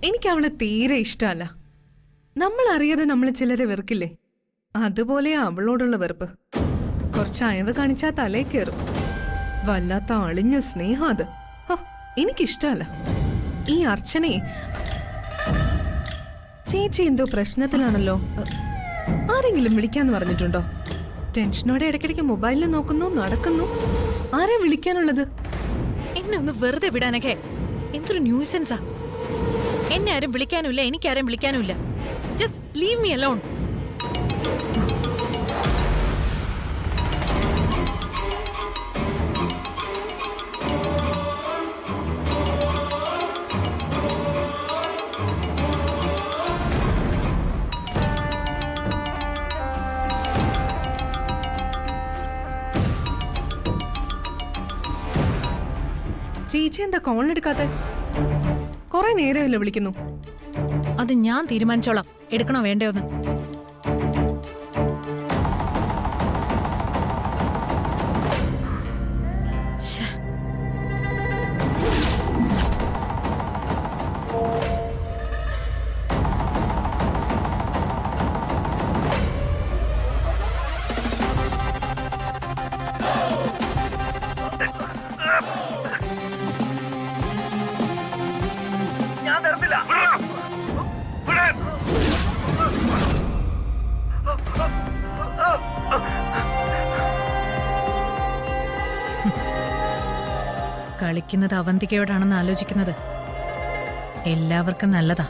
എനിക്ക് അവളെ തീരെ ഇഷ്ടമല്ല. നമ്മൾ അറിയാതെ നമ്മൾ ചിലരെ വെറുക്കില്ലേ, അതുപോലെ അവളോടുള്ള വെറുപ്പ്. കുറച്ച് അയവ് കാണിച്ചാൽ തലേ കയറും. വല്ലാത്ത അളിഞ്ഞ സ്നേഹം അത്. എനിക്കിഷ്ടമല്ല. ഈ അർച്ചനയെ ചേച്ചി എന്തോ പ്രശ്നത്തിലാണല്ലോ. ആരെങ്കിലും വിളിക്കാന്ന് പറഞ്ഞിട്ടുണ്ടോ? ടെൻഷനോടെ ഇടയ്ക്കിടയ്ക്ക് മൊബൈലിൽ നോക്കുന്നു, നടക്കുന്നു. ആരെ വിളിക്കാനുള്ളത്? എന്നെ ഒന്ന് വെറുതെ വിടാനൊക്കെ എന്തൊരു ന്യൂസൻസാ. എന്നെ ആരും വിളിക്കാനുമില്ല, എനിക്കാരും വിളിക്കാനുമില്ല. Just leave me alone. ചേച്ചി എന്താ കോളിനെടുക്കാത്തെ? കുറെ നേരമല്ലേ വിളിക്കുന്നു. അത് ഞാൻ തീരുമാനിച്ചോളാം, എടുക്കണോ വേണ്ടയോന്ന്. കളിക്കുന്നത് അവന്തികയോടാണെന്ന് ആലോചിക്കുന്നത് എല്ലാവർക്കും നല്ലതാ.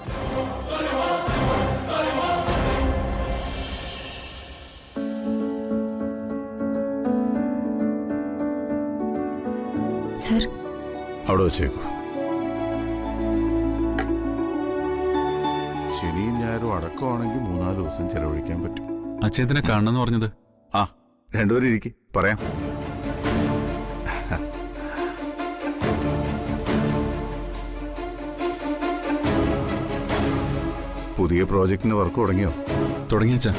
സർ, അവിടെ വെച്ചേക്കൂ. ശനിയും ഞായറും അടക്കമാണെങ്കിൽ 3-4 ദിവസം ചെലവഴിക്കാൻ പറ്റും. അച്ഛനെ കാണണമെന്ന് പറഞ്ഞത്? ആ, രണ്ടുപേരും ഇരിക്കും, പറയാം. പുതിയ പ്രോജക്റ്റിന് വർക്ക് തുടങ്ങിയോ? തുടങ്ങിയച്ചാ,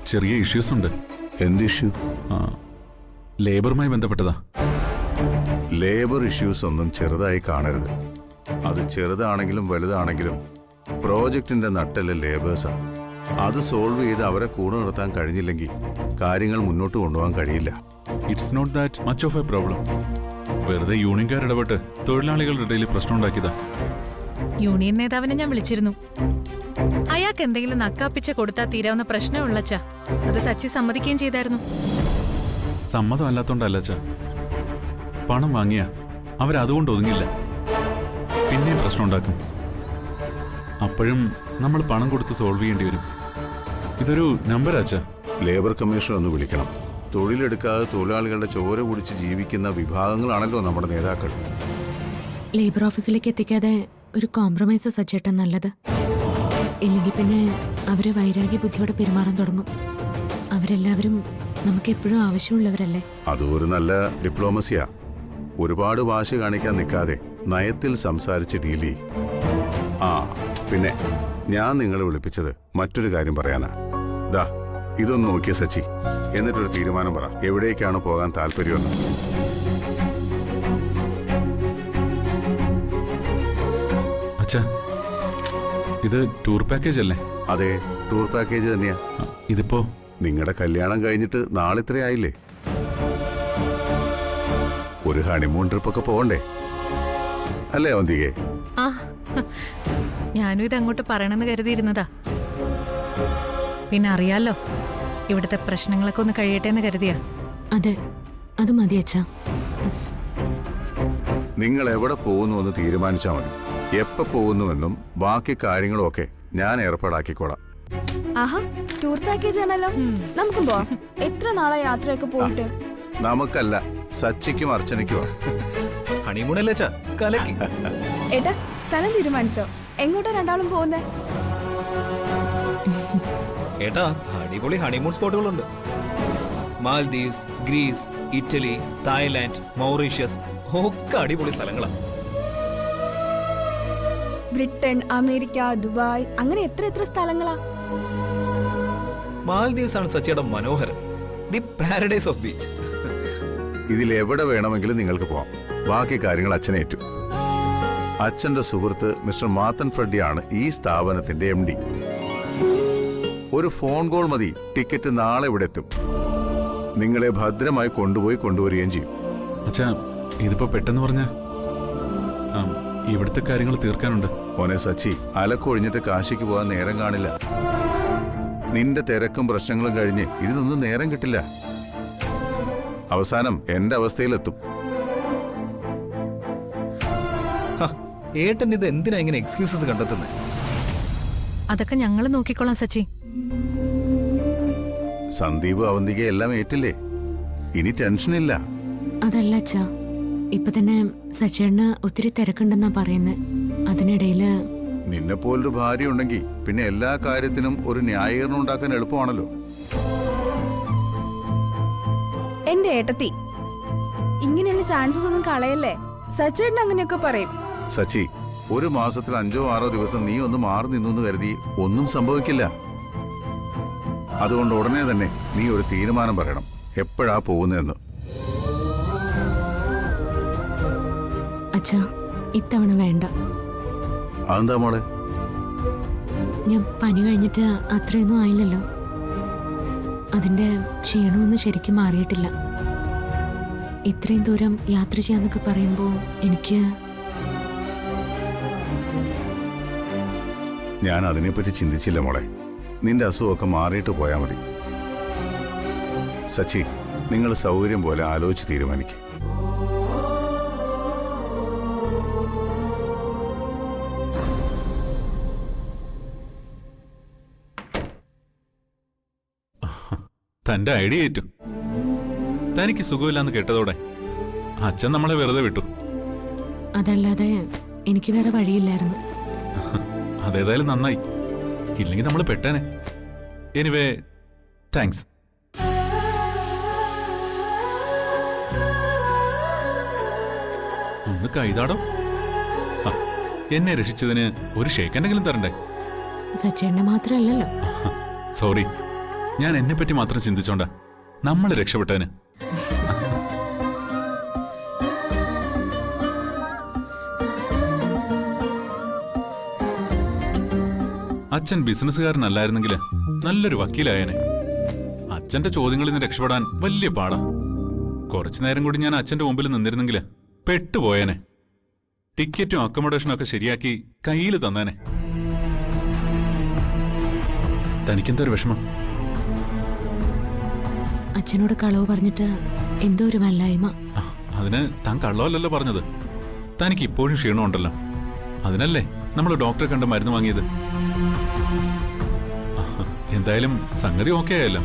ചെറിയ ഇഷ്യൂസ് ഉണ്ട്. എന്ത് ഇഷ്യൂ? ലേബറുമായി ബന്ധപ്പെട്ടതാ. ലേബർ ഇഷ്യൂസ് ഒന്നും ചെറുതായി കാണരുത്. അത് ചെറുതാണെങ്കിലും വലുതാണെങ്കിലും പ്രോജക്റ്റിന്റെ നട്ടെല്ല് ലേബേഴ്സാ. അത് സോൾവ് ചെയ്ത് അവരെ കൂടെ നിർത്താൻ കഴിഞ്ഞില്ലെങ്കിൽ കാര്യങ്ങൾ മുന്നോട്ട് കൊണ്ടുപോകാൻ കഴിയില്ല. It's not that much of a problem. വെറുതെ യൂണിയൻകാർ ഇടപെട്ട് തൊഴിലാളികളുടെ ഇടയിൽ പ്രശ്നം ഉണ്ടാക്കിയതാ. യൂണിയൻ നേതാവിനെ ഞാൻ വിളിച്ചിരുന്നു. അയാൾക്ക് എന്തെങ്കിലും നക്കാപ്പിച്ച് കൊടുത്താൽ തീരാവുന്ന പ്രശ്നമുള്ളച്ചാ. അത് സച്ചി സമ്മതിക്കുകയും ചെയ്തായിരുന്നു. സമ്മതം അല്ലാത്തോണ്ടല്ലച്ചാ, പണം വാങ്ങിയ അവരതുകൊണ്ട് ഒതുങ്ങില്ല, പിന്നെയും പ്രശ്നം ഉണ്ടാക്കും. അപ്പോഴും നമ്മൾ പണം കൊടുത്ത് സോൾവ് ചെയ്യേണ്ടി വരും. ഇതൊരു നമ്പറാച്ചാ. ലേബർ കമ്മീഷൻ ഒന്ന് വിളിക്കണം. തൊഴിലെടുക്കാതെ തൊഴിലാളികളുടെ ചോര കുടിച്ച് ജീവിക്കുന്ന വിഭാഗങ്ങളാണല്ലോ നമ്മുടെ നേതാക്കൾ. ലേബർ ഓഫീസിലേക്ക് എത്തിക്കാതെ ഒരു കോംപ്രമൈസ് സജ്ജേട്ടൻ നല്ലത്. ഇല്ലെങ്കിൽ പിന്നെ അവര് വൈരാഗ്യ ബുദ്ധിയോടെ പെരുമാറാൻ തുടങ്ങും. അവരെല്ലാവരും നമുക്ക് എപ്പോഴും ആവശ്യമുള്ളവരല്ലേ. അതും ഒരു നല്ല ഡിപ്ലോമസിയാ. ഒരുപാട് വാശി കാണിക്കാൻ നിൽക്കാതെ നയത്തിൽ സംസാരിച്ച് ഡീൽ ചെയ്യും. ആ, പിന്നെ ഞാൻ നിങ്ങളെ വിളിപ്പിച്ചത് മറ്റൊരു കാര്യം പറയാനാ. ദാ ഇതൊന്ന് നോക്കിയ സച്ചി, എന്നിട്ടൊരു തീരുമാനം പറ. എവിടേക്കാണ് പോകാൻ താല്പര്യമെന്ന്. അച്ഛാ, ഇത് ടൂർ പാക്കേജ് അല്ലേ? അതെ, ടൂർ പാക്കേജ് തന്നെയാ. ഇതിപ്പോ നിങ്ങളുടെ കല്യാണം കഴിഞ്ഞിട്ട് നാളിത്രയായില്ലേ? ഒരു ഹണിമൂൺ ട്രിപ്പൊക്കെ പോകണ്ടേ അല്ലേ അവന്തികേ? ആ, ഞാനും ഇത് അങ്ങോട്ട് പറയണമെന്ന് കരുതിയിരുന്നതാ. പിന്നെ അറിയാലോ, ഇവിടുത്തെ പ്രശ്നങ്ങളൊക്കെ ഒന്ന് കഴിയട്ടെ എന്ന് കരുതിയാ. അതെ, അത് മതി അച്ഛാ. നിങ്ങൾ എവിടെ പോകുന്നുവെന്ന് തീരുമാനിച്ചാൽ മതി. എപ്പോ പോകുന്നുവെന്നും ബാക്കി കാര്യങ്ങളും ഒക്കെ ഞാൻ ഏർപ്പാടാക്കിക്കോളാം. ആഹാ, ടൂർ പാക്കേജ് ആണല്ലോ. നമുക്കും പോവാം. എത്ര നാളെ യാത്രയൊക്കെ പോയിട്ട്? നമുക്കല്ല, സച്ചിക്കും അർച്ചനയ്ക്കുവാ. ഹണിമൂണല്ലേ കലക്കി. ഏട്ടാ, സ്ഥലം തീരുമാനിച്ചോ? എങ്ങോട്ടാ രണ്ടാളും പോകുന്നേ? ഏട്ടാ, അടിപൊളി ഹണിമൂൺ സ്പോട്ടുകളുണ്ട്. Maldives, Greece, Italy, Thailand, Mauritius ഒക്കെ അടിപൊളി സ്ഥലങ്ങളാ. ബ്രിട്ടൻ, അമേരിക്ക, ദുബായ്, അങ്ങനെ എത്ര സ്ഥലങ്ങളാ. മാൽദീവ്സ് ആണ് സച്ചിയുടെ മനോഹരം. The paradise of beach. ഇതിലെവിടെ വേണമെങ്കിലും നിങ്ങൾക്ക് പോവാം. ബാക്കി കാര്യങ്ങൾ അച്ഛനേറ്റു. അച്ഛന്റെ സുഹൃത്ത് മിസ്റ്റർ മാത്തൻ ഫ്രെഡിയാണ് ഈ സ്ഥാപനത്തിന്റെ MD. ഒരു ഫോൺ കോൾ മതി, ടിക്കറ്റ് നാളെ ഇവിടെ എത്തും. നിങ്ങളെ ഭദ്രമായി കൊണ്ടുവരികയും ചെയ്യും. അച്ഛാ, ഇതിപ്പോ പെട്ടെന്ന് പറഞ്ഞ ഇവിടുത്തെ കാര്യങ്ങൾ തീർക്കാനുണ്ട്. മോനെ സച്ചി, അലക്കൊഴിഞ്ഞിട്ട് കാശിക്ക് പോകാൻ നേരം കാണില്ല. നിന്റെ തിരക്കും പ്രശ്നങ്ങളും കഴിഞ്ഞ് ഇതിനൊന്നും നേരം കിട്ടില്ല. അവസാനം എന്റെ അവസ്ഥയിലെത്തും. ഏട്ടൻ ഇത് എന്തിനാ ഇങ്ങനെ എക്സ്ക്യൂസസ് കണ്ടെത്തുന്നത്? അതൊക്കെ ഞങ്ങൾ നോക്കിക്കോളാം സച്ചി. സന്ദീപ് അവന്തിക എല്ലാം ഏറ്റില്ലേ, ഇനി ടെൻഷനില്ല. അതല്ല അച്ഛാ, ഇപ്പൊ തന്നെ സച്ചേട്ടന് ഒത്തിരി തിരക്കുണ്ടെന്നാ പറയുന്നത്. അതിനിടയില് നിന്നെപ്പോലൊരു ഭാര്യ ഉണ്ടെങ്കിൽ പിന്നെ എല്ലാ കാര്യത്തിനും ഒരു ന്യായീകരണം ഉണ്ടാക്കാൻ എളുപ്പമാണല്ലോ. എന്റെ ഏട്ടത്തി, ഇങ്ങനെയുള്ള ചാൻസസ് ഒന്നും കളയല്ലേ. സച്ചേട്ടൻ അങ്ങനെയൊക്കെ പറയും. സച്ചി, ഒരു മാസത്തിൽ 5 or 6 ദിവസം നീ ഒന്ന് മാറി നിന്നു കരുതി ഒന്നും സംഭവിക്കില്ല. അതുകൊണ്ട് ഉടനെ തന്നെ നീ ഒരു തീരുമാനം പറയണം, എപ്പോഴാ പോകുന്നതെന്ന്. അച്ഛാ, ഇത്തവണ വേണ്ട. അതെന്താ മോളെ? ഞാൻ പനി കഴിഞ്ഞിട്ട് അത്രയൊന്നും ആയില്ലല്ലോ. അതിന്റെ ക്ഷീണമൊന്നും ശരിക്കും മാറിയിട്ടില്ല. ഇത്രയും ദൂരം യാത്ര ചെയ്യാന്നൊക്കെ പറയുമ്പോ എനിക്ക് ഞാൻ അതിനെപ്പറ്റി ചിന്തിച്ചില്ല മോളെ. നിന്റെ അസുഖമൊക്കെ മാറിയിട്ട് പോയാൽ മതി. സച്ചി, നിങ്ങൾ സൗകര്യം പോലെ ആലോചിച്ച് തീരുമാനിക്കും. തന്റെ ഐഡിയ ഏറ്റു. തനിക്ക് സുഖമില്ലാന്ന് കേട്ടതോടെ അച്ഛൻ നമ്മളെ വെറുതെ വിട്ടു. അതല്ലാതെ എനിക്ക് വേറെ വഴിയില്ലായിരുന്നു. അതേതായാലും നന്നായി, ഇല്ലെങ്കിൽ നമ്മൾ പെട്ടേനെ. Anyway, thanks. ഒന്ന് കൈതാടോ. എന്നെ രക്ഷിച്ചതിന് ഒരു ഷേക്കെന്തെങ്കിലും തരണ്ടേ? സച്ചേട്ടനെ മാത്രമല്ലല്ലോ. സോറി, ഞാൻ എന്നെപ്പറ്റി മാത്രം ചിന്തിച്ചോണ്ടാ. നമ്മൾ രക്ഷപ്പെട്ടേന്. അച്ഛൻ ബിസിനസ്സുകാരനല്ലായിരുന്നെങ്കിൽ നല്ലൊരു വക്കീലായേനെ. അച്ഛന്റെ ചോദ്യങ്ങളിൽ നിന്ന് രക്ഷപ്പെടാൻ വലിയ പാടാ. കുറച്ചു നേരം കൂടി ഞാൻ അച്ഛന്റെ മുമ്പിൽ നിന്നിരുന്നെങ്കിൽ പെട്ടുപോയേനെ. ടിക്കറ്റും അക്കോമഡേഷനും ഒക്കെ ശരിയാക്കി കയ്യിൽ തന്നേനെ. തനിക്കെന്തൊരു വിഷമം? അച്ഛനോട് കളവ് പറഞ്ഞിട്ട് എന്തോ ഒരു വല്ലായ്മ. അതിന് താൻ കള്ളമല്ലല്ലോ പറഞ്ഞത്. തനിക്ക് ഇപ്പോഴും ക്ഷീണമുണ്ടല്ലോ. അതിനല്ലേ നമ്മൾ ഡോക്ടറെ കണ്ട് മരുന്ന് വാങ്ങിയത്. എന്തായാലും സംഗതി ഓക്കെ ആയല്ലോ.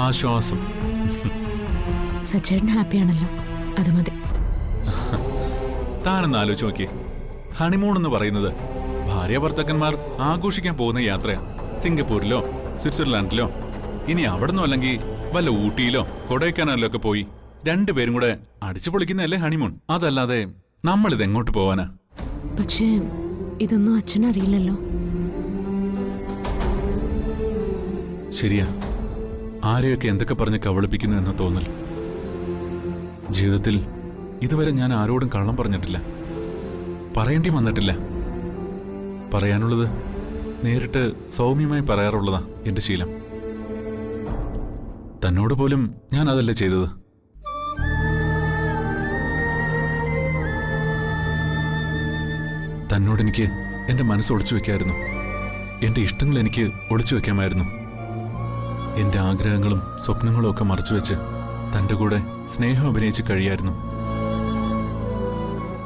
ആശ്വാസം. സച്ചേട്ടൻ ഹാപ്പിയാണല്ലോ, അത് മതി. താനെന്ന് ആലോചിച്ച് നോക്കിയേ. ഹണിമൂൺ എന്ന് പറയുന്നത് ഭാര്യ ഭർത്താക്കന്മാർ ആഘോഷിക്കാൻ പോകുന്ന യാത്രയാ. സിംഗപ്പൂരിലോ സ്വിറ്റ്സർലാൻഡിലോ ഇനി അവിടുന്ന് അല്ലെങ്കിൽ വല്ല ഊട്ടിയിലോ കൊടൈക്കനാലിലോ ഒക്കെ പോയി രണ്ടുപേരും കൂടെ അടിച്ചു പൊളിക്കുന്നതല്ലേ ഹണിമൂൺ. അതല്ലാതെ നമ്മളിത് എങ്ങോട്ട് പോവാനാ? പക്ഷേ ഇതൊന്നും അച്ഛനറിയില്ലല്ലോ. ശരിയാ, ആരെയൊക്കെ എന്തൊക്കെ പറഞ്ഞ് കവളിപ്പിക്കുന്നു എന്ന തോന്നൽ. ജീവിതത്തിൽ ഇതുവരെ ഞാൻ ആരോടും കള്ളം പറഞ്ഞിട്ടില്ല, പറയേണ്ടി വന്നിട്ടില്ല. പറയാനുള്ളത് നേരിട്ട് സൗമ്യമായി പറയാറുള്ളതാ എന്റെ ശീലം. തന്നോട് പോലും ഞാൻ അതല്ലേ ചെയ്തത്. തന്നോടെനിക്ക് എന്റെ മനസ്സ് ഒളിച്ചു വെക്കായിരുന്നു. എന്റെ ഇഷ്ടങ്ങൾ എനിക്ക് ഒളിച്ചു വെക്കാമായിരുന്നു. എന്റെ ആഗ്രഹങ്ങളും സ്വപ്നങ്ങളും ഒക്കെ മറച്ചുവെച്ച് തന്റെ കൂടെ സ്നേഹം അഭിനയിച്ച് കഴിയായിരുന്നു.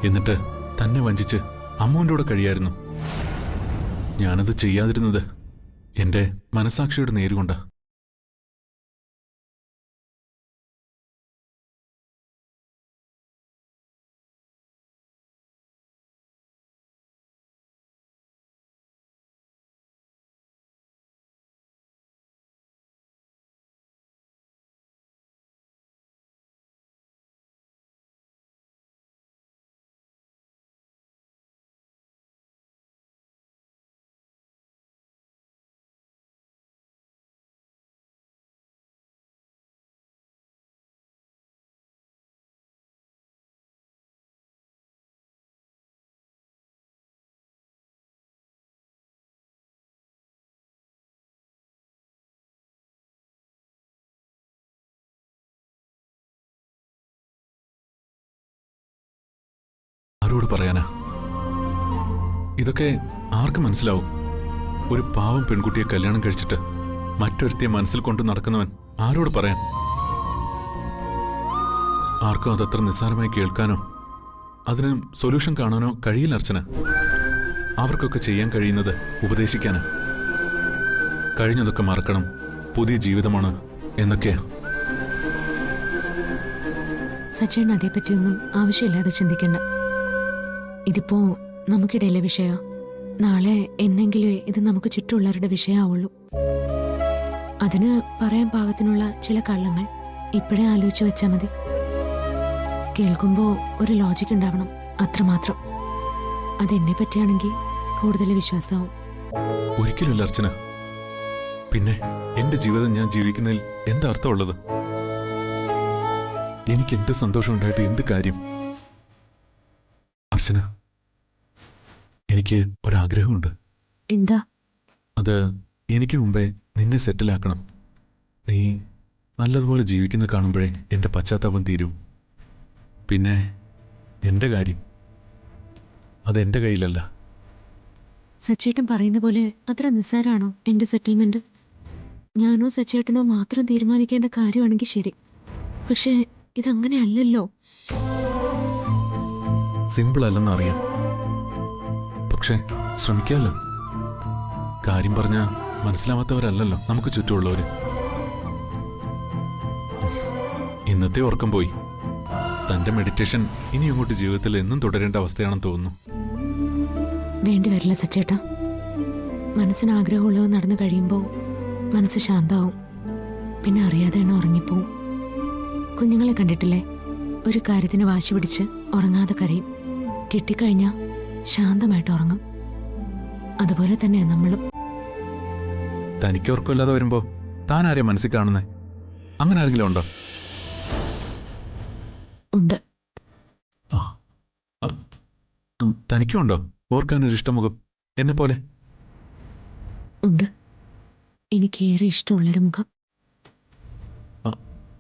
എന്നിട്ട് തന്നെ വഞ്ചിച്ച് അമ്മുവിൻ്റെ കൂടെ കഴിയായിരുന്നു. ഞാനത് ചെയ്യാതിരുന്നത് എന്റെ മനസാക്ഷിയുടെ നേരുകൊണ്ടാ. ആരോട് പറയാനാ? ഇതൊക്കെ ആർക്ക് മനസ്സിലാവും? ഒരു പാവം പെൺകുട്ടിയെ കല്യാണം കഴിച്ചിട്ട് മറ്റൊരുത്തിയെ മനസ്സിൽ കൊണ്ട് നടക്കുന്നവൻ ആരോട് പറയാൻ? ആർക്കും അതത്ര നിസ്സാരമായി കേൾക്കാനോ അതിന് സൊല്യൂഷൻ കാണാനോ കഴിയില്ല അർച്ചന. അവർക്കൊക്കെ ചെയ്യാൻ കഴിയുന്നത് ഉപദേശിക്കാനാ. കഴിഞ്ഞതൊക്കെ മറക്കണം, പുതിയ ജീവിതമാണ് എന്നൊക്കെയാ. സച്ചേട്ടൻ അതേപ്പറ്റിയൊന്നും ആവശ്യമില്ലാതെ ചിന്തിക്കണ്ട. ഇതിപ്പോ നമുക്കിടയിലെ വിഷയ. നാളെ എന്നെങ്കിലും ഇത് നമുക്ക് ചുറ്റുമുള്ളവരുടെ വിഷയമാവുള്ളൂ. അതിന് പറയാൻ പാകത്തിനുള്ള ചില കള്ളങ്ങൾ ഇപ്പോഴേ ആലോചിച്ച് വെച്ചാൽ മതി. കേൾക്കുമ്പോ ഒരു ലോജിക് ഉണ്ടാവണം, അത്രമാത്രം. അതെന്നെ പറ്റിയാണെങ്കിൽ കൂടുതൽ വിശ്വാസമാവും. ഒരിക്കലുമില്ല അർച്ചന. പിന്നെ എന്റെ ജീവിതം ഞാൻ ജീവിക്കുന്നതിൽ എന്താ അർത്ഥമുള്ളത്? എനിക്ക് എന്ത് സന്തോഷം ഉണ്ടായിട്ട് എന്ത് കാര്യം? അർച്ചന, എനിക്ക് ഒരാഗ്രഹമുണ്ട്. എന്താ? അത് എനിക്ക് മുമ്പേ നിന്നെ സെറ്റിലാക്കണം. നീ നല്ലതുപോലെ ജീവിക്കുന്ന കാണുമ്പോഴേ എൻ്റെ പശ്ചാത്താപം തീരും. പിന്നെ എൻ്റെ കാര്യം അതെൻ്റെ കയ്യിലല്ല. സച്ചേട്ടൻ പറയുന്ന പോലെ അത്ര നിസ്സാരാണോ എന്റെ സെറ്റിൽമെന്റ്? ഞാനോ സച്ചേട്ടനോ മാത്രം തീരുമാനിക്കേണ്ട കാര്യമാണെങ്കിൽ ശരി. പക്ഷേ ഇതങ്ങനെയല്ലല്ലോ. സിമ്പിൾ അല്ലെന്ന് അറിയാം, പക്ഷെ ശ്രമിക്കാമല്ലോ. കാര്യം പറഞ്ഞാൽ മനസ്സിലാവാത്തവരല്ലല്ലോ നമുക്ക് ചുറ്റുമുള്ളവര്. ഇന്നത്തെ ഉറക്കം പോയി. തന്റെ മെഡിറ്റേഷൻ ഇനി അങ്ങോട്ട് ജീവിതത്തിൽ എന്നും തുടരേണ്ട അവസ്ഥയാണെന്ന് തോന്നുന്നു. വേണ്ടി വരില്ല സച്ചേട്ടാ. മനസ്സിന് ആഗ്രഹമുള്ളത് നടന്നു കഴിയുമ്പോൾ മനസ്സ് ശാന്താവും. പിന്നെ അറിയാതെ തന്നെ ഉറങ്ങിപ്പോവും. കുഞ്ഞുങ്ങളെ കണ്ടിട്ടില്ലേ? ഒരു കാര്യത്തിന് വാശി പിടിച്ച് ഉറങ്ങാതെ കരയും. കിട്ടിക്കഴിഞ്ഞാൽ ശാന്തമായിട്ട് ഉറങ്ങും. അതുപോലെ തന്നെയാ നമ്മളും. തനിക്ക് ഉറക്കമില്ലാതെ വരുമ്പോ താൻ ആരെയും മനസ്സിൽ കാണുന്നേ? അങ്ങനെ ആരെങ്കിലും ഉണ്ടോ? ഉണ്ട്. തനിക്കും ഉണ്ടോ ഓർക്കാനൊരു ഇഷ്ടമുഖം എന്നെ പോലെ? ഉണ്ട്. എനിക്കേറെ ഇഷ്ടമുള്ളൊരു മുഖം.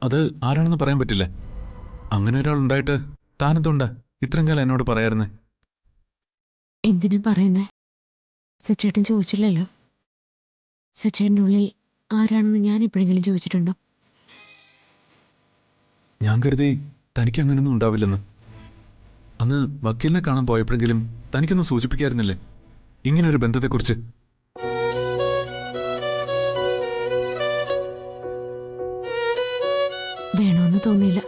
അത് ആരാണെന്ന് പറയാൻ പറ്റില്ല. അങ്ങനെ ഒരാളുണ്ടായിട്ട് താനെന്തുണ്ടാ ഇത്രയും കാലം എന്നോട് പറയാറുന്നേ? എന്തിനാ പറയുന്നേ? സച്ചേട്ടൻ ചോദിച്ചില്ലല്ലോ. സച്ചേട്ടൻ്റെ ഉള്ളിൽ ആരാണെന്ന് ഞാൻ എപ്പോഴെങ്കിലും ചോദിച്ചിട്ടുണ്ടോ? ഞാൻ കരുതി തനിക്ക് അങ്ങനെയൊന്നും ഉണ്ടാവില്ലെന്ന്. അന്ന് വക്കീലിനെ കാണാൻ പോയപ്പോഴെങ്കിലും തനിക്കൊന്നും സൂചിപ്പിക്കായിരുന്നില്ലേ ഇങ്ങനൊരു ബന്ധത്തെക്കുറിച്ച്? വേണമെന്ന് തോന്നിയില്ല.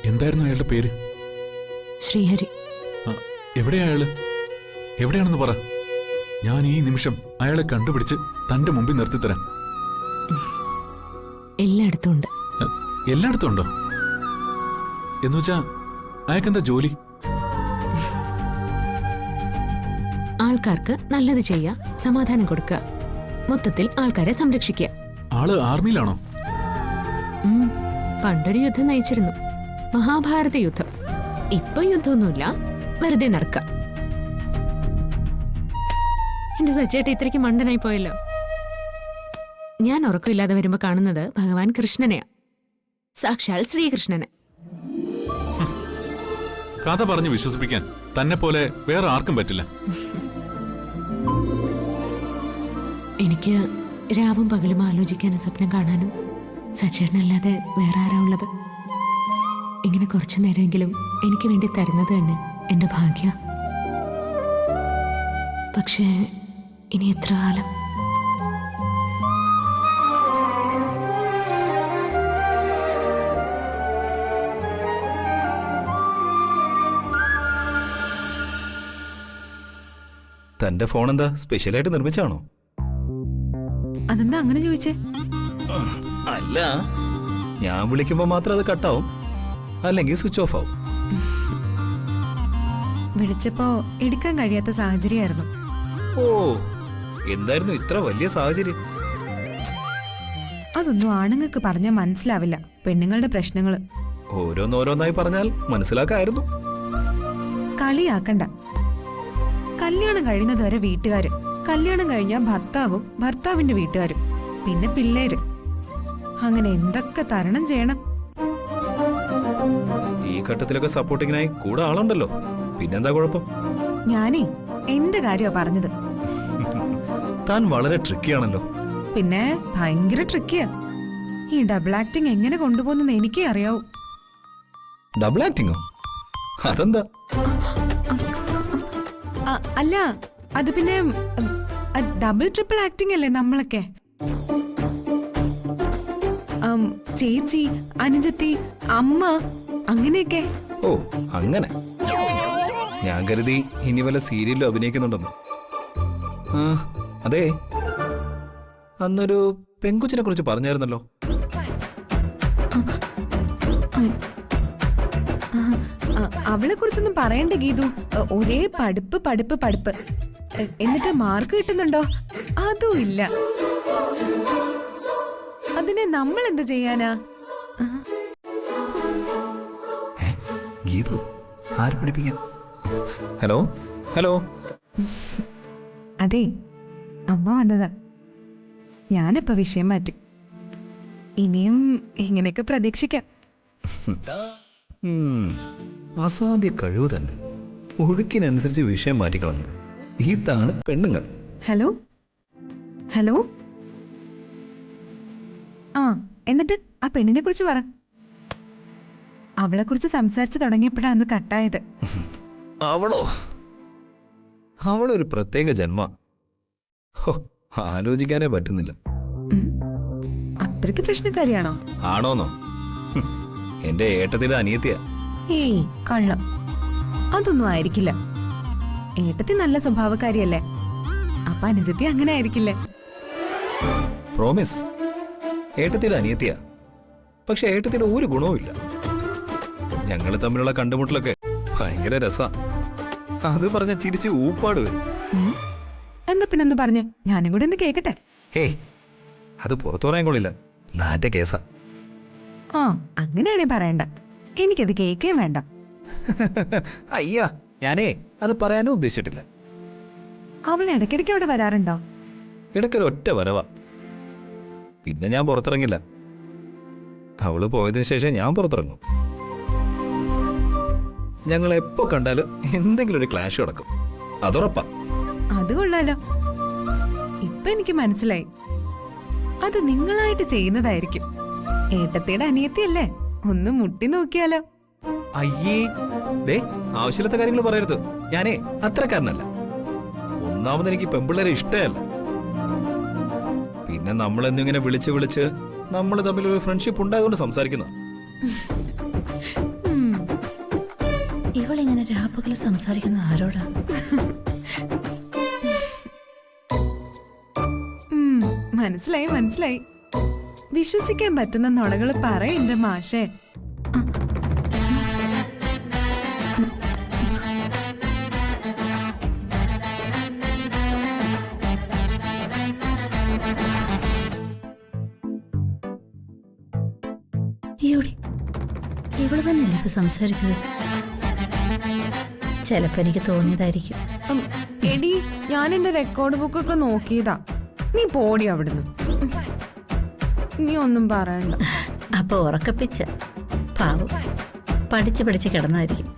എന്തായിരുന്നു അയാളുടെ പേര്? ശ്രീഹരി. എവിടെയാ അയാള്? എവിടെയാണെന്ന് പറ. ഞാൻ ഈ നിമിഷം അയാളെ കണ്ടുപിടിച്ച് തന്റെ മുമ്പിൽ നിർത്തിത്തരാം. എല്ലായിടത്തും ഉണ്ട്. എല്ലായിടത്തും ഉണ്ടോ? എന്നുവെച്ചാ അയാൾക്കെന്താ ജോലി? ആൾക്കാർക്ക് നല്ലത് ചെയ്യുക, സമാധാനം കൊടുക്കുക, മൊത്തത്തിൽ ആൾക്കാരെ സംരക്ഷിക്കുക. ആള് ആർമിയിലാണോ? പണ്ടൊരു യുദ്ധം നയിച്ചിരുന്നു, മഹാഭാരത യുദ്ധം. ഇപ്പൊ യുദ്ധമൊന്നുമില്ല, വെറുതെ നടക്ക. എന്റെ സച്ചേട്ട ഇത്രയ്ക്ക് മണ്ടനായി പോയല്ലോ. ഞാൻ ഉറക്കമില്ലാതെ വരുമ്പോ കാണുന്നത് ഭഗവാൻ കൃഷ്ണനെയാ, സാക്ഷാൽ ശ്രീകൃഷ്ണനെ. കഥ പറഞ്ഞ് വിശ്വസിപ്പിക്കാൻ തന്നെ പോലെ വേറെ ആർക്കും പറ്റില്ല. എനിക്ക് രാവും പകലും ആലോചിക്കാനും സ്വപ്നം കാണാനും സച്ചേട്ടനല്ലാതെ വേറെ ആരാ ഉള്ളത്? ഇങ്ങനെ കുറച്ചു നേരമെങ്കിലും എനിക്ക് വേണ്ടി തരുന്നത് തന്നെ എന്റെ ഭാഗ്യ. പക്ഷേ ഇനി എത്ര കാലം? തന്റെ ഫോൺ എന്താ സ്പെഷ്യലായിട്ട് നിർമ്മിച്ചാണോ? അതെന്താ അങ്ങനെ ചോദിച്ചേ? അല്ല, ഞാൻ വിളിക്കുമ്പോ മാത്രം അത് കട്ടാവും, അല്ലെങ്കിൽ സ്വിച്ച് ഓഫ് ആവും. വിളിച്ചപ്പോ എടുക്കാൻ കഴിയാത്ത സാഹചര്യമായിരുന്നു. ഓ, എന്തായിരുന്നു ഇത്ര വലിയ സാഹചര്യം? അതൊന്നും ആണുങ്ങൾക്ക് പറഞ്ഞാൽ മനസ്സിലാവില്ല, പെണ്ണുങ്ങളുടെ പ്രശ്നങ്ങള്. ഓരോന്നോരോന്നായി പറഞ്ഞാൽ മനസ്സിലാക്കായിരുന്നു. കളിയാക്കണ്ട. കല്യാണം കഴിയുന്നതുവരെ വീട്ടുകാര്, കല്യാണം കഴിഞ്ഞാൽ ഭർത്താവും ഭർത്താവിന്റെ വീട്ടുകാരും, പിന്നെ പിള്ളേര്. അങ്ങനെ എന്തൊക്കെ തരണം ചെയ്യണം. ഈ ഘട്ടത്തിലൊക്കെ സപ്പോർട്ടിങ്ങിനായി കൂടെ ആളുണ്ടല്ലോ, പിന്നെന്താ കുഴപ്പം? ഞാനേ എന്റെ കാര്യമാ പറഞ്ഞത്. താൻ വളരെ ട്രിക്കിയാണല്ലോ. പിന്നെ ഭയങ്കര ട്രിക്കിയാ. ഈ ഡബിൾ ആക്ടിങ് എങ്ങനെ കൊണ്ടുപോകുന്നെന്ന് എനിക്കേ അറിയാവൂ. ഡബിൾ ആക്ടിങ്ങോ? അതെന്താ? അല്ല, അത് പിന്നെ ഡബിൾ ട്രിപ്പിൾ ആക്ടിങ് അല്ലേ നമ്മളൊക്കെ. ചേച്ചി, അനുജത്തി, അമ്മ, അങ്ങനെയൊക്കെ. ഓ അങ്ങനെ. ഞാൻ കരുതി ഇനി വല്ല സീരിയലിലും അഭിനയിക്കുന്നുണ്ടെന്ന്. അതെ, അന്നൊരു പെങ്കുച്ചിനെ കുറിച്ച് പറഞ്ഞായിരുന്നല്ലോ. അവളെ കുറിച്ചൊന്നും പറയണ്ട ഗീതു. ഒരേ പഠിപ്പ് പഠിപ്പ് പഠിപ്പ്. എന്നിട്ട് മാർക്ക് കിട്ടുന്നുണ്ടോ? അതും ഇല്ല. അതിനെ നമ്മൾ എന്ത് ചെയ്യാനാ? ഗീതു ആര് പഠിപ്പിക്കാൻ? Hello hello. അതെ, അമ്മ വന്നതാ. ഞാനിപ്പോ വിഷയം മാറ്റി. ഇനിയും ഇങ്ങനെയൊക്കെ പ്രതീക്ഷിക്കാം. അസാധ്യ കഴിവ് തന്നെ. ഒഴുക്കിനനുസരിച്ച് വിഷയം മാറ്റിക്കളഞ്ഞു. ഇതാണ് പെണ്ണുങ്ങൾ. Hello hello. എന്നിട്ട് ആ പെണ്ണിനെ കുറിച്ച് പറ. അവളെ കുറിച്ച് സംസാരിച്ചു തുടങ്ങിയപ്പോഴാണ് അന്ന് കട്ടായത്. അവളോ? അവളൊരു പ്രത്യേക ജന്മ. ആലോചിക്കാനേ പറ്റുന്നില്ല. അത്രയ്ക്ക് പ്രശ്നക്കാരിയാണോ? ആണോന്നോ? എന്റെ ഏട്ടത്തിയുടെ അനിയത്തിയാ. ഏയ് കള്ളം. അതൊന്നും ആയിരിക്കില്ല. ഏട്ടത്തി നല്ല സ്വഭാവക്കാരിയല്ലേ. അപ്പൊ അനുജത്തി അങ്ങനെ ആയിരിക്കില്ലേ? പ്രോമിസ്. ഏട്ടത്തിയുടെ അനിയത്തിയാ. പക്ഷെ ഏട്ടത്തിയുടെ ഒരു ഗുണവും ഇല്ല. ഞങ്ങൾ തമ്മിലുള്ള കണ്ടുമുട്ടലൊക്കെ ഭയങ്കര രസാ. അത് പറഞ്ഞ ചിരിച്ച് ഊപ്പാട് വരും. എന്താ പിന്നെന്ന് പറഞ്ഞ് ഞാനും കൂടെ ഒന്ന് കേക്കട്ടെ. ഹേയ്, അത് പുറത്തു പറയാൻ കൊള്ളില്ല. നാറ്റ കേസാ. അങ്ങനെയാണേ പറയണ്ട. എനിക്കത് കേക്കേ വേണ്ട. അയ്യാ, ഞാനേ അത് പറയാനും ഉദ്ദേശിച്ചിട്ടില്ല. അവൾ ഇടയ്ക്കിടയ്ക്ക് അവിടെ വരാറുണ്ടോ? ഇടയ്ക്കൊരു ഒറ്റ വരവാ. പിന്നെ ഞാൻ പുറത്തിറങ്ങില്ല. അവള് പോയതിനു ശേഷം ഞാൻ പുറത്തിറങ്ങും. ഞങ്ങൾ എപ്പോ കണ്ടാലും എന്തെങ്കിലും ഒരു ക്ലാഷ് നടക്കും. അതുറപ്പാ. അത് കൊള്ളാലോ. ഇപ്പൊ എനിക്ക് മനസ്സിലായി. അത് നിങ്ങളായിട്ട് ചെയ്യുന്നതായിരിക്കും. ഏട്ടത്തിയുടെ അനിയത്തിയല്ലേ, ഒന്ന് മുട്ടി നോക്കിയാലോ? അയ്യേ, ദേ ആവശ്യമില്ലാത്ത കാര്യങ്ങൾ പറയരുത്. ഞാനേ അത്രക്കാരനല്ല. ഒന്നാമത് എനിക്ക് പെമ്പിള്ളേരെ ഇഷ്ടമല്ല. പിന്നെ നമ്മളെന്നിങ്ങനെ വിളിച്ച് വിളിച്ച് നമ്മൾ തമ്മിലൊരു ഫ്രണ്ട്ഷിപ്പ് ഉണ്ടായതുകൊണ്ട് സംസാരിക്കുന്ന. ഇവളിങ്ങനെ രാപ്പകല് സംസാരിക്കുന്ന ആരോടാ? മനസ്സിലായി മനസ്സിലായി. വിശ്വസിക്കാൻ പറ്റുന്ന നുണകൾ പറയെന്റെ മാഷേ. ഇവള് തന്നെയല്ലേ ഇപ്പൊ സംസാരിച്ചത്? ചിലപ്പോ എനിക്ക് തോന്നിയതായിരിക്കും. എടി, ഞാൻ എന്റെ റെക്കോർഡ് ബുക്കൊക്കെ നോക്കിയതാ. നീ പോടി അവിടുന്ന്. നീ ഒന്നും പറയണ്ട. അപ്പൊ ഉറക്കപ്പിച്ച പാവം പഠിച്ച് പഠിച്ച് കിടന്നായിരിക്കും.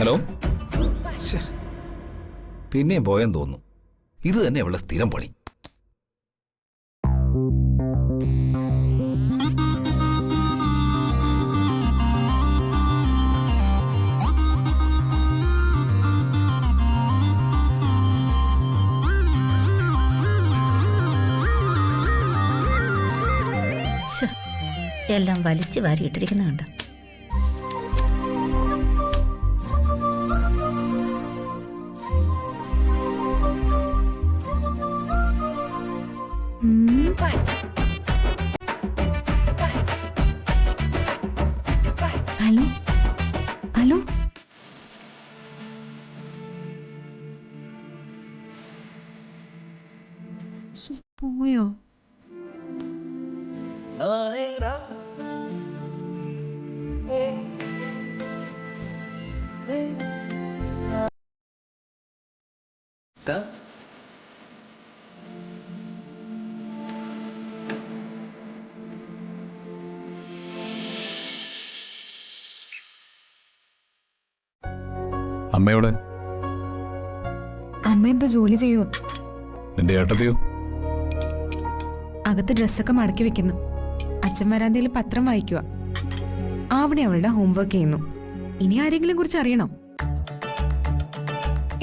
ഹലോ. പിന്നെയും പോയെന്ന് തോന്നുന്നു. ഇത് തന്നെ അവളുടെ സ്ഥിരം പണി. എല്ലാം വലിച്ചു വാരിയിട്ടിരിക്കുന്നുണ്ട്. Hello hello. പോയോ? അമ്മയോടെ അമ്മ എന്താ ജോലി ചെയ്യൂ? നിന്റെ ഏട്ടത്തിയോ? അകത്ത് ഡ്രസ്സൊക്കെ മടക്കി വെക്കുന്നു. അച്ഛൻ വരാന്തയിൽ പത്രം വായിക്കുക. ആവണി അവളുടെ ഹോംവർക്ക് ചെയ്യുന്നു. ഇനി ആരെങ്കിലും കുറിച്ച് അറിയണോ?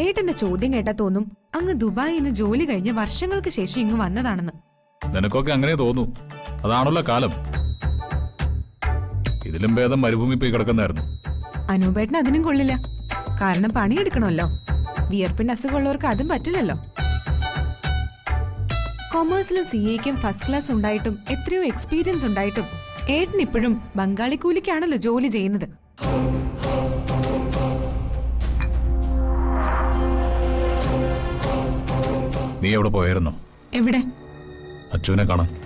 ഏട്ടന്റെ ചോദ്യം കേട്ടാ തോന്നും അങ്ങ് ദുബായിൽ നിന്ന് ജോലി കഴിഞ്ഞ് വർഷങ്ങൾക്ക് ശേഷം ഇങ്ങ് വന്നതാണെന്ന്. നിനക്കൊക്കെ അങ്ങനെ തോന്നൂ. അതാണല്ലോ കാലം. ഇതിലും ഭേദം മരുഭൂമി പോയി കിടക്കുന്നായിരുന്നു. അനൂപേട്ടന് അതിനും കൊള്ളില്ല. കാരണം പണിയെടുക്കണമല്ലോ. വിയർപ്പിന്റെ അസുഖമുള്ളവർക്ക് അതും പറ്റില്ലല്ലോ. കൊമേഴ്സിലും CAക്കും ഫസ്റ്റ് ക്ലാസ് ഉണ്ടായിട്ടും എത്രയോ എക്സ്പീരിയൻസ് ഉണ്ടായിട്ടും ഏട്ടൻ ഇപ്പോഴും ബംഗാളി കൂലിക്കാണല്ലോ ജോലി ചെയ്യുന്നത്. നീ എവിടെ പോയായിരുന്നോ? എവിടെ? അച്ചുവിനെ കാണാൻ.